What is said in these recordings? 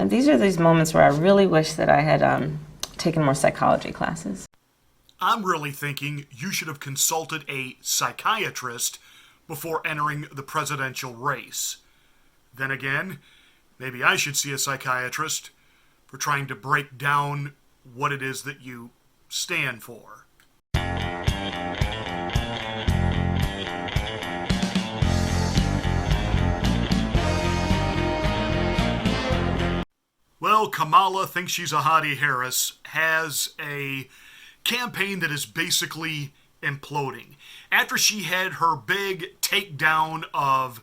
And these are these moments where I really wish that I had taken more psychology classes. I'm really thinking you should have consulted a psychiatrist before entering the presidential race. Then again, maybe I should see a psychiatrist for trying to break down what it is that you stand for. Well, Kamala thinks she's a hottie Harris, has a campaign that is basically imploding. After she had her big takedown of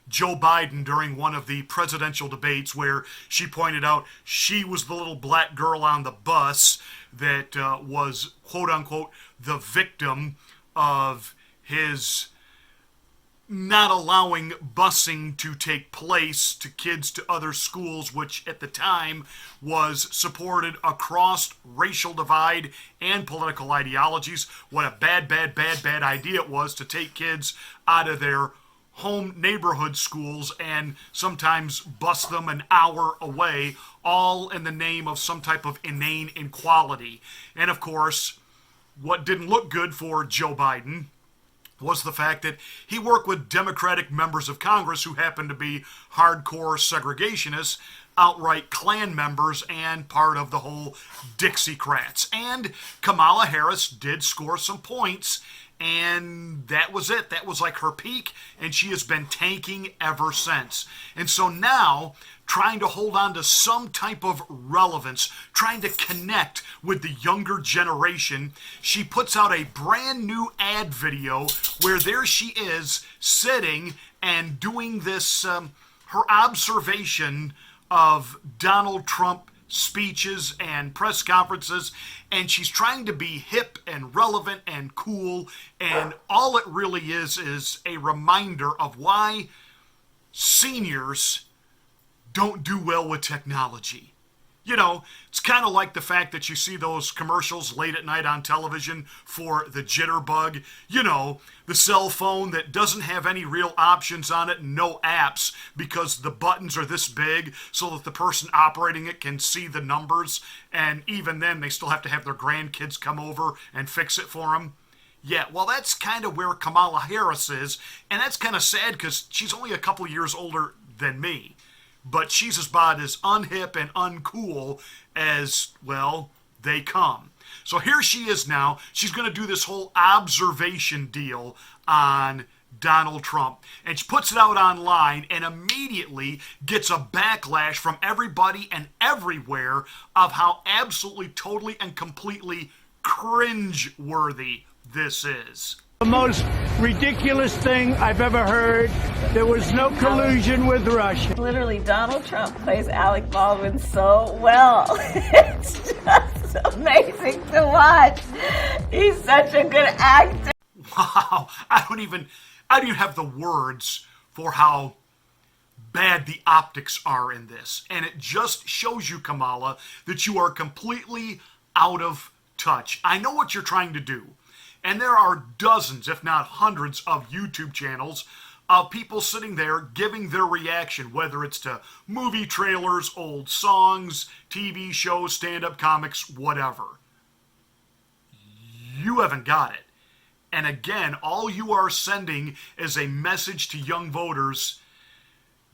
Joe Biden during one of the presidential debates where she pointed out she was the little black girl on the bus that was, quote-unquote, the victim of his not allowing busing to take place to kids to other schools, which at the time was supported across racial divide and political ideologies. What a bad idea it was to take kids out of their home neighborhood schools and sometimes bus them an hour away, all in the name of some type of inane inequality. And of course, what didn't look good for Joe Biden was the fact that he worked with Democratic members of Congress who happened to be hardcore segregationists, outright Klan members, and part of the whole Dixiecrats. And Kamala Harris did score some points, and that was it. That was like her peak, and she has been tanking ever since. And so now, trying to hold on to some type of relevance, trying to connect with the younger generation, she puts out a brand new ad video where there she is sitting and doing this, her observation of Donald Trump speeches and press conferences, and she's trying to be hip and relevant and cool, and all it really is a reminder of why seniors don't do well with technology. You know, it's kind of like the fact that you see those commercials late at night on television for the jitterbug. You know, the cell phone that doesn't have any real options on it, no apps, because the buttons are this big so that the person operating it can see the numbers, and even then they still have to have their grandkids come over and fix it for them. Yeah, well, that's kind of where Kamala Harris is, and that's kind of sad because she's only a couple years older than me. But she's about as unhip and uncool as, well, they come. So here she is now. She's going to do this whole observation deal on Donald Trump. And she puts it out online and immediately gets a backlash from everybody and everywhere of how absolutely, totally, and completely cringe-worthy this is. The most ridiculous thing I've ever heard. There was no collusion with Russia. Literally, Donald Trump plays Alec Baldwin so well. It's just amazing to watch. He's such a good actor. Wow, I don't even have the words for how bad the optics are in this. And it just shows you, Kamala, that you are completely out of touch. I know what you're trying to do. And there are dozens, if not hundreds, of YouTube channels of people sitting there giving their reaction, whether it's to movie trailers, old songs, TV shows, stand-up comics, whatever. You haven't got it. And again, all you are sending is a message to young voters.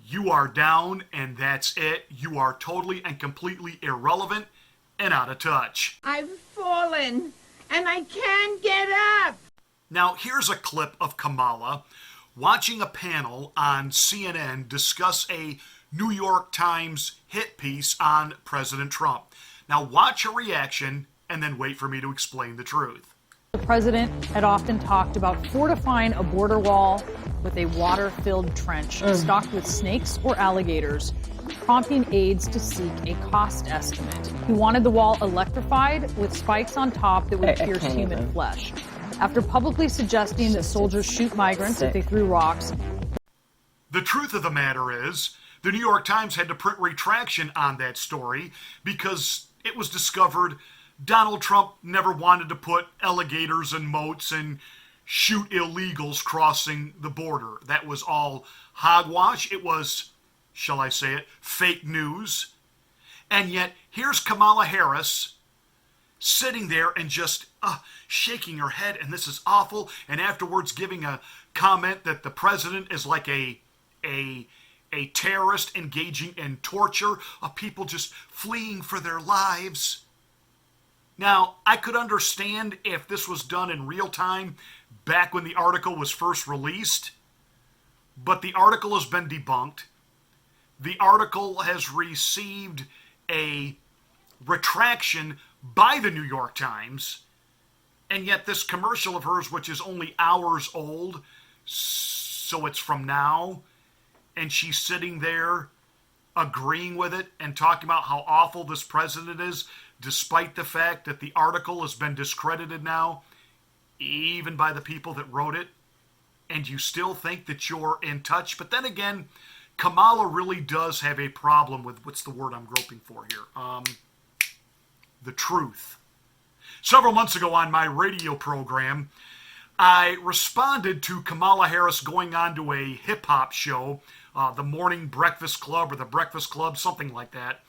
You are down, and that's it. You are totally and completely irrelevant and out of touch. I've fallen. And I can't get up. Now, here's a clip of Kamala watching a panel on CNN discuss a New York Times hit piece on President Trump. Now, watch her reaction and then wait for me to explain the truth. The president had often talked about fortifying a border wall with a water-filled trench stocked with snakes or alligators, prompting aides to seek a cost estimate. He wanted the wall electrified with spikes on top that would pierce human flesh. After publicly suggesting that soldiers shoot migrants if they threw rocks. The truth of the matter is, the New York Times had to print retraction on that story because it was discovered Donald Trump never wanted to put alligators and moats and shoot illegals crossing the border. That was all hogwash. It was, shall I say it, fake news. And yet, here's Kamala Harris sitting there and just shaking her head, and this is awful, and afterwards giving a comment that the president is like a terrorist engaging in torture of people just fleeing for their lives. Now, I could understand if this was done in real time back when the article was first released, but the article has been debunked. The article has received a retraction by the New York Times, and yet this commercial of hers, which is only hours old, so it's from now, and she's sitting there agreeing with it and talking about how awful this president is, despite the fact that the article has been discredited now, even by the people that wrote it, and you still think that you're in touch. But then again, Kamala really does have a problem with, what's the word I'm groping for here? The truth. Several months ago on my radio program, I responded to Kamala Harris going on to a hip-hop show, the Morning Breakfast Club or the Breakfast Club, something like that,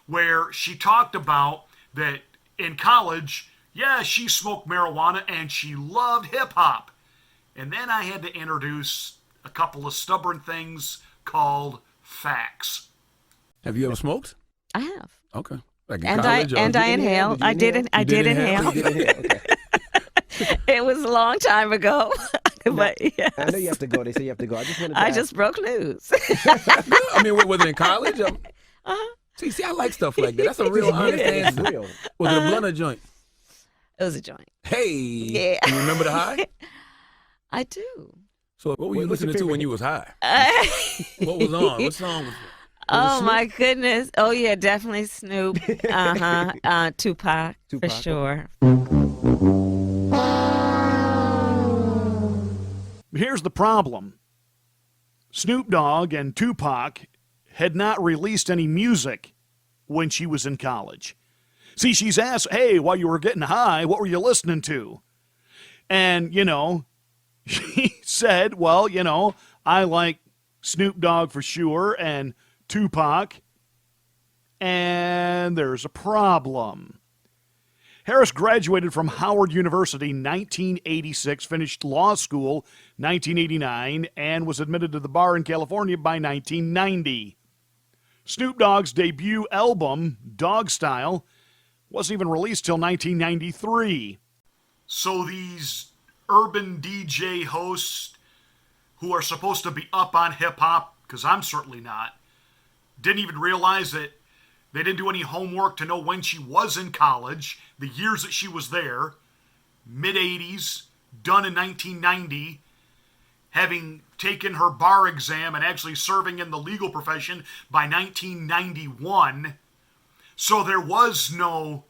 where she talked about that in college, yeah, she smoked marijuana and she loved hip-hop. And then I had to introduce a couple of stubborn things called facts. Have you ever smoked? I have. Okay. Like in And college, I inhaled. I did inhale. It was a long time ago. But yes. I know you have to go. They say you have to go. I just wanted to I ask. just broke loose. I mean, was it in college? See, I like stuff like that. That's a real honest answer. It's real. Was it a blunt or joint? It was a joint. Hey. Yeah. You remember the high? I do. So what were you What's your listening to when favorite- you was high? What was on? What song was it? Oh my goodness. Oh yeah, definitely Snoop. Tupac for Tupac. sure. Here's the problem. Snoop Dogg and Tupac had not released any music when she was in college. See, she's asked, hey, while you were getting high, what were you listening to? And, she said, well, I like Snoop Dogg for sure and Tupac. And there's a problem. Harris graduated from Howard University in 1986, finished law school 1989, and was admitted to the bar in California by 1990. Snoop Dogg's debut album, Dog Style, wasn't even released till 1993. So these urban DJ hosts who are supposed to be up on hip-hop, because I'm certainly not, didn't even realize that they didn't do any homework to know when she was in college, the years that she was there, mid-'80s, done in 1990, having taken her bar exam and actually serving in the legal profession by 1991. So there was no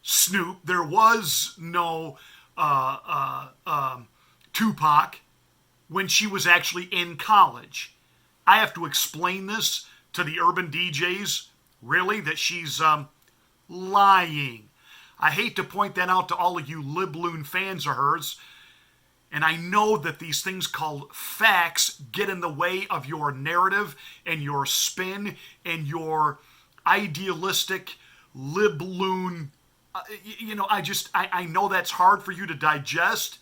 Snoop, there was no Tupac when she was actually in college. I have to explain this to the urban DJs, really, that she's lying. I hate to point that out to all of you libloon fans of hers, and I know that these things called facts get in the way of your narrative and your spin and your idealistic libloon. I know that's hard for you to digest.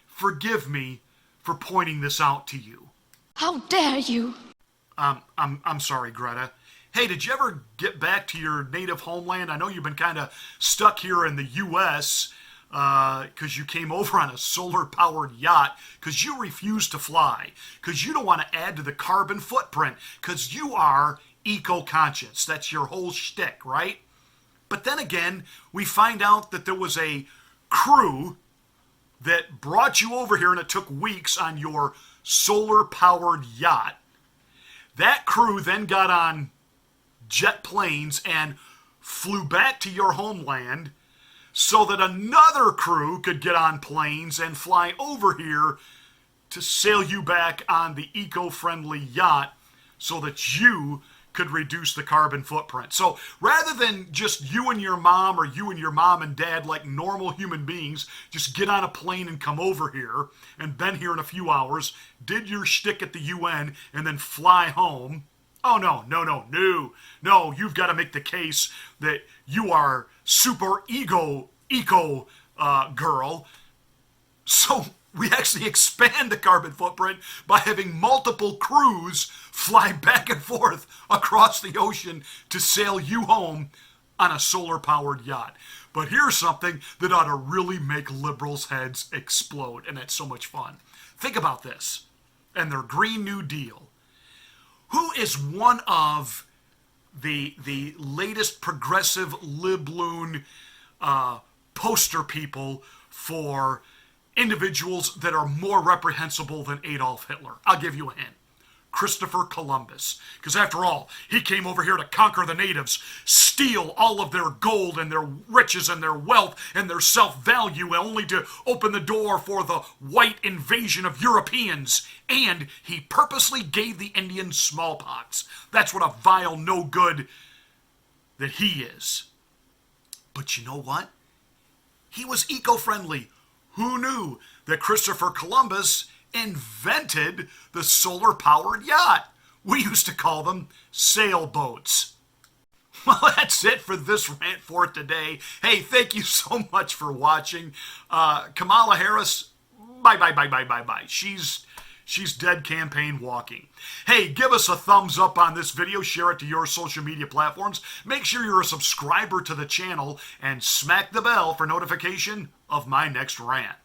Forgive me for pointing this out to you. How dare you? I'm sorry, Greta. Hey, did you ever get back to your native homeland? I know you've been kind of stuck here in the U.S. Because you came over on a solar-powered yacht, because you refuse to fly, because you don't want to add to the carbon footprint, because you are eco-conscious. That's your whole shtick, right? But then again, we find out that there was a crew that brought you over here, and it took weeks on your solar-powered yacht. That crew then got on jet planes and flew back to your homeland so that another crew could get on planes and fly over here to sail you back on the eco-friendly yacht so that you could reduce the carbon footprint. So rather than just you and your mom or you and your mom and dad like normal human beings just get on a plane and come over here and been here in a few hours, did your shtick at the UN and then fly home, Oh, no, you've got to make the case that you are super eco girl. So we actually expand the carbon footprint by having multiple crews fly back and forth across the ocean to sail you home on a solar-powered yacht. But here's something that ought to really make liberals' heads explode, and it's so much fun. Think about this and their Green New Deal. Who is one of the latest progressive libloon poster people for individuals that are more reprehensible than Adolf Hitler? I'll give you a hint. Christopher Columbus. Because after all, he came over here to conquer the natives, steal all of their gold and their riches and their wealth and their self-value, only to open the door for the white invasion of Europeans. And he purposely gave the Indians smallpox. That's what a vile no-good that he is. But you know what? He was eco-friendly. Who knew that Christopher Columbus invented the solar-powered yacht? We used to call them sailboats. Well, that's it for this rant for today. Hey, thank you so much for watching. Kamala Harris, bye. She's dead campaign walking. Hey, give us a thumbs up on this video. Share it to your social media platforms. Make sure you're a subscriber to the channel and smack the bell for notification of my next rant.